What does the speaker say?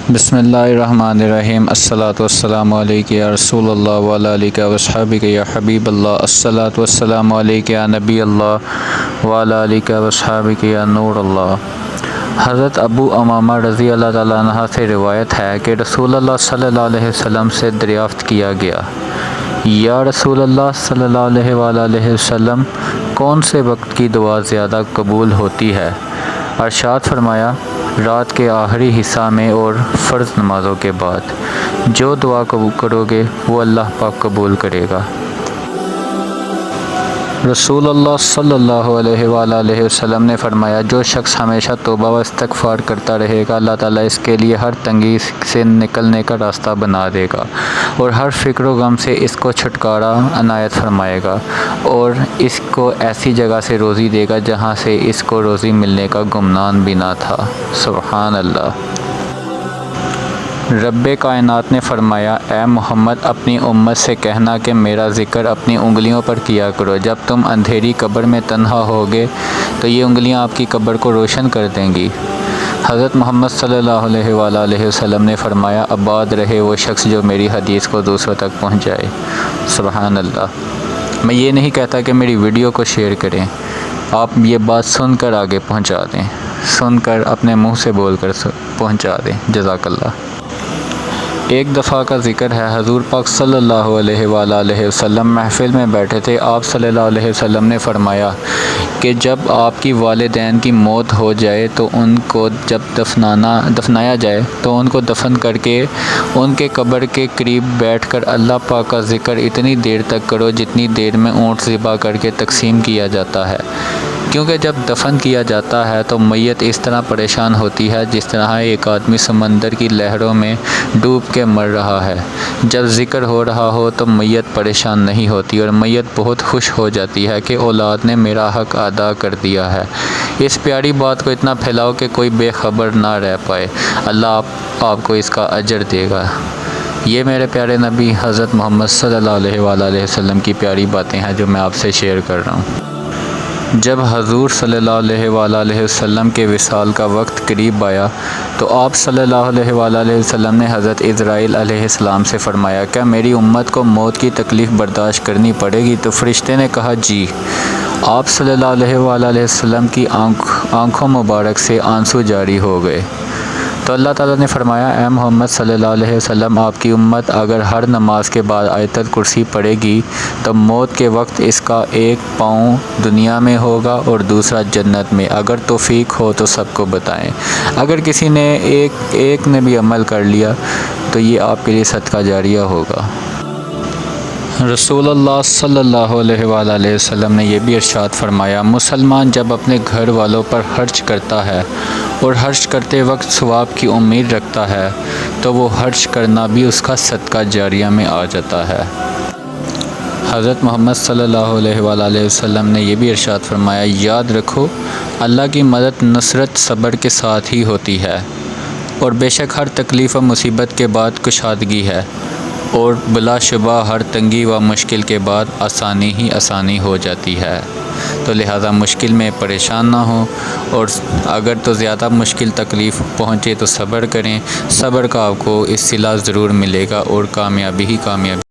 بسم اللہ الرحمن الرحیم۔ الصلاۃ والسلام علیک یا رسول اللہ وعلی آلک و اصحابک یا حبیب اللہ۔ الصلاۃ والسلام علیک یا نبی اللہ وعلی آلک و اصحابک یا نور اللہ۔ حضرت ابو امامہ رضی اللہ تعالیٰ عنہ سے روایت ہے کہ رسول اللہ صلی اللہ علیہ وسلم سے دریافت کیا گیا، یا رسول اللہ صلی اللہ علیہ وآلہ وسلم، کون سے وقت کی دعا زیادہ قبول ہوتی ہے؟ ارشاد فرمایا، رات کے آخری حصہ میں اور فرض نمازوں کے بعد۔ جو دعا قبول کرو گے وہ اللہ پاک قبول کرے گا۔ رسول اللہ صلی اللہ علیہ وآلہ وسلم نے فرمایا، جو شخص ہمیشہ توبہ و استغفار کرتا رہے گا، اللہ تعالیٰ اس کے لیے ہر تنگی سے نکلنے کا راستہ بنا دے گا اور ہر فکر و غم سے اس کو چھٹکارا عنایت فرمائے گا، اور اس کو ایسی جگہ سے روزی دے گا جہاں سے اس کو روزی ملنے کا گمان بھی نہ تھا۔ سبحان اللہ۔ رب کائنات نے فرمایا، اے محمد، اپنی امت سے کہنا کہ میرا ذکر اپنی انگلیوں پر کیا کرو۔ جب تم اندھیری قبر میں تنہا ہوگے تو یہ انگلیاں آپ کی قبر کو روشن کر دیں گی۔ حضرت محمد صلی اللہ علیہ وآلہ وسلم نے فرمایا، آباد رہے وہ شخص جو میری حدیث کو دوسروں تک پہنچائے۔ سبحان اللہ۔ میں یہ نہیں کہتا کہ میری ویڈیو کو شیئر کریں، آپ یہ بات سن کر آگے پہنچا دیں، سن کر اپنے منہ سے بول کر پہنچا دیں۔ جزاک اللہ۔ ایک دفعہ کا ذکر ہے، حضور پاک صلی اللہ علیہ وآلہ وسلم محفل میں بیٹھے تھے۔ آپ صلی اللہ علیہ وسلم نے فرمایا کہ جب آپ کی والدین کی موت ہو جائے تو ان کو جب دفنایا جائے تو ان کو دفن کر کے ان کے قبر کے قریب بیٹھ کر اللہ پاک کا ذکر اتنی دیر تک کرو جتنی دیر میں اونٹ ذبح کر کے تقسیم کیا جاتا ہے، کیونکہ جب دفن کیا جاتا ہے تو میت اس طرح پریشان ہوتی ہے جس طرح ایک آدمی سمندر کی لہروں میں ڈوب کے مر رہا ہے۔ جب ذکر ہو رہا ہو تو میت پریشان نہیں ہوتی اور میت بہت خوش ہو جاتی ہے کہ اولاد نے میرا حق ادا کر دیا ہے۔ اس پیاری بات کو اتنا پھیلاؤ کہ کوئی بے خبر نہ رہ پائے، اللہ آپ کو اس کا اجر دے گا۔ یہ میرے پیارے نبی حضرت محمد صلی اللہ علیہ وآلہ وسلم کی پیاری باتیں ہیں جو میں آپ سے شیئر کر رہا ہوں۔ جب حضور صلی اللہ علیہ وآلہ وسلم کے وصال کا وقت قریب آیا تو آپ صلی اللہ علیہ وآلہ وسلم نے حضرت عزرائیل علیہ السلام سے فرمایا، کیا میری امت کو موت کی تکلیف برداشت کرنی پڑے گی؟ تو فرشتے نے کہا، جی۔ آپ صلی اللہ علیہ وآلہ وسلم کی آنکھوں مبارک سے آنسو جاری ہو گئے تو اللہ تعالیٰ نے فرمایا، اے محمد صلی اللہ علیہ وسلم، آپ کی امت اگر ہر نماز کے بعد آیت الکرسی پڑھے گی تو موت کے وقت اس کا ایک پاؤں دنیا میں ہوگا اور دوسرا جنت میں۔ اگر توفیق ہو تو سب کو بتائیں۔ اگر کسی نے ایک نے بھی عمل کر لیا تو یہ آپ کے لیے صدقہ جاریہ ہوگا۔ رسول اللہ صلی اللہ علیہ وآلہ وسلم نے یہ بھی ارشاد فرمایا، مسلمان جب اپنے گھر والوں پر خرچ کرتا ہے اور خرچ کرتے وقت ثواب کی امید رکھتا ہے تو وہ خرچ کرنا بھی اس کا صدقہ جاریہ میں آ جاتا ہے۔ حضرت محمد صلی اللہ علیہ وآلہ وسلم نے یہ بھی ارشاد فرمایا، یاد رکھو اللہ کی مدد نصرت صبر کے ساتھ ہی ہوتی ہے، اور بے شک ہر تکلیف و مصیبت کے بعد کشادگی ہے، اور بلا شبہ ہر تنگی و مشکل کے بعد آسانی ہی آسانی ہو جاتی ہے۔ تو لہٰذا مشکل میں پریشان نہ ہوں، اور اگر تو زیادہ مشکل تکلیف پہنچے تو صبر کریں۔ صبر کا آپ کو اس صلہ ضرور ملے گا اور کامیابی ہی کامیابی۔